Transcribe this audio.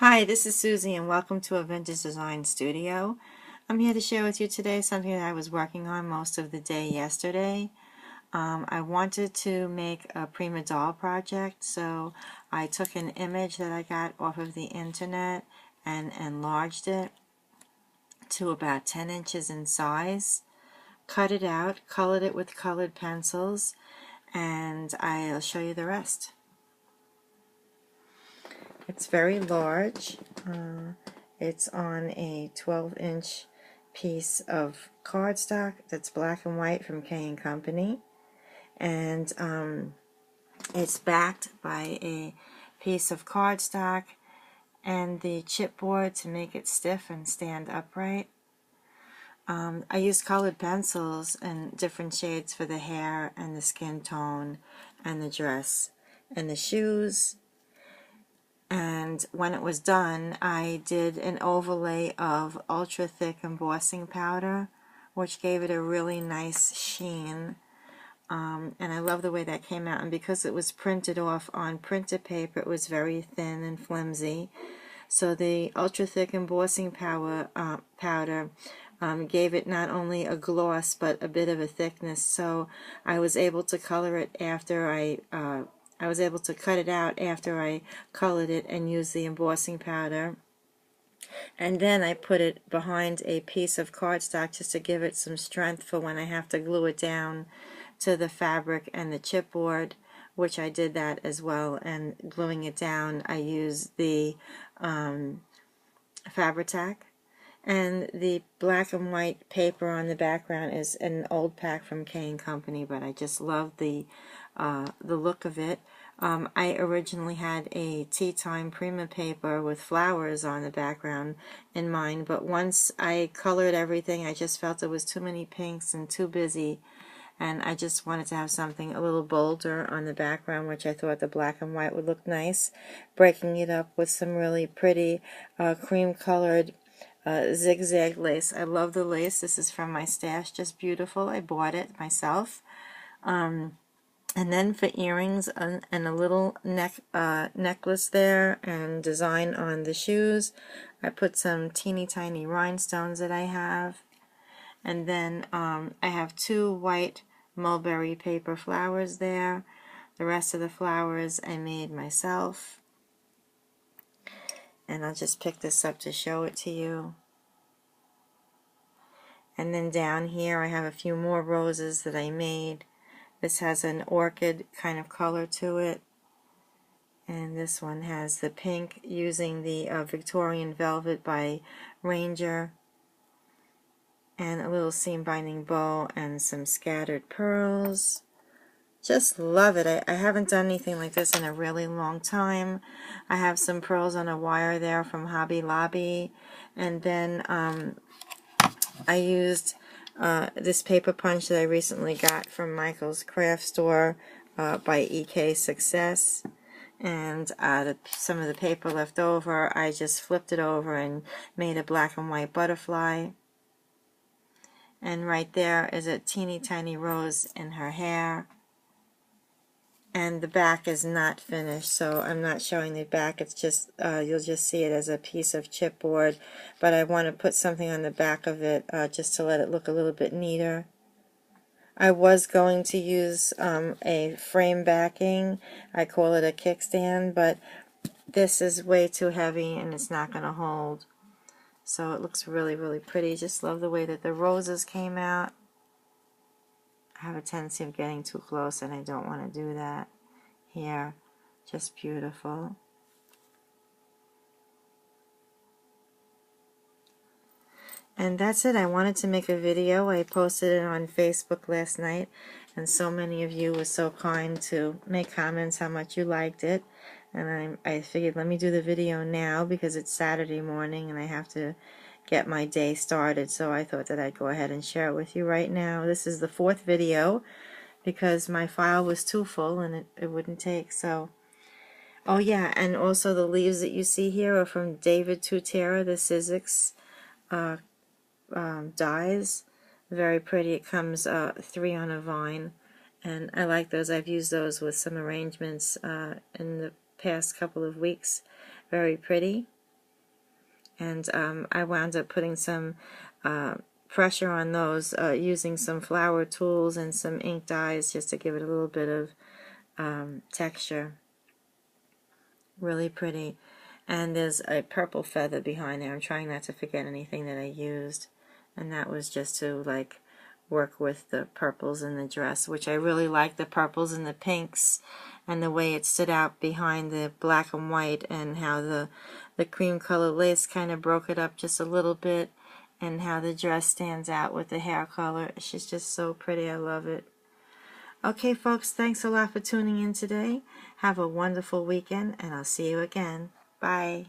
Hi, this is Susie and welcome to a Vintage Design Studio. I'm here to share with you today something that I was working on most of the day yesterday. I wanted to make a Prima doll project, so I took an image that I got off of the internet and enlarged it to about 10 inches in size, cut it out, colored it with colored pencils, and I'll show you the rest. It's very large. It's on a 12-inch piece of cardstock that's black and white from K & Company, and it's backed by a piece of cardstock and the chipboard to make it stiff and stand upright. I used colored pencils in different shades for the hair and the skin tone and the dress and the shoes. And when it was done, I did an overlay of ultra thick embossing powder, which gave it a really nice sheen. And I love the way that came out. And because it was printed off on printer paper, it was very thin and flimsy. So the ultra thick embossing powder gave it not only a gloss but a bit of a thickness. So I was able to color it after I was able to cut it out after I colored it and used the embossing powder. And then I put it behind a piece of cardstock just to give it some strength for when I have to glue it down to the fabric and the chipboard, which I did that as well. And gluing it down, I used the Fabri-Tac. And the black and white paper on the background is an old pack from K & Company, but I just love the look of it. I originally had a tea time Prima paper with flowers on the background in mind, but once I colored everything, I just felt it was too many pinks and too busy, and I just wanted to have something a little bolder on the background, which I thought the black and white would look nice, breaking it up with some really pretty cream-colored zigzag lace. I love the lace. This is from my stash, just beautiful. I bought it myself. And then for earrings and a little necklace there and design on the shoes, I put some teeny tiny rhinestones that I have. And then I have two white mulberry paper flowers there. The rest of the flowers I made myself. And I'll just pick this up to show it to you. And then down here I have a few more roses that I made. This has an orchid kind of color to it. And this one has the pink using the Victorian Velvet by Ranger. And a little seam binding bow and some scattered pearls. Just love it. I haven't done anything like this in a really long time. I have some pearls on a wire there from Hobby Lobby. And then I used this paper punch that I recently got from Michael's craft store by EK Success. And some of the paper left over, I just flipped it over and made a black and white butterfly. And right there is a teeny tiny rose in her hair. And the back is not finished, so I'm not showing the back. It's just, you'll just see it as a piece of chipboard. But I want to put something on the back of it just to let it look a little bit neater. I was going to use a frame backing. I call it a kickstand, but this is way too heavy and it's not going to hold. So it looks really, really pretty. Just love the way that the roses came out. I have a tendency of getting too close and I don't want to do that here. Just beautiful. And that's it. I wanted to make a video. I posted it on Facebook last night and so many of you were so kind to make comments how much you liked it. And I figured let me do the video now because it's Saturday morning and I have to get my day started, so I thought that I'd go ahead and share it with you right now. This is the 4th video because my file was too full and it wouldn't take. So, oh yeah, and also the leaves that you see here are from David Tutera, the Sizzix dies. Very pretty. It comes 3 on a vine, and I like those. I've used those with some arrangements in the past couple of weeks. Very pretty. And I wound up putting some pressure on those using some flower tools and some ink dyes just to give it a little bit of texture. Really pretty. And there's a purple feather behind there. I'm trying not to forget anything that I used. And that was just to like work with the purples in the dress, which I really like, the purples and the pinks, and the way it stood out behind the black and white, and how the cream color lace kind of broke it up just a little bit, and how the dress stands out with the hair color. She's just so pretty. I love it. Okay, folks, thanks a lot for tuning in today. Have a wonderful weekend, and I'll see you again. Bye.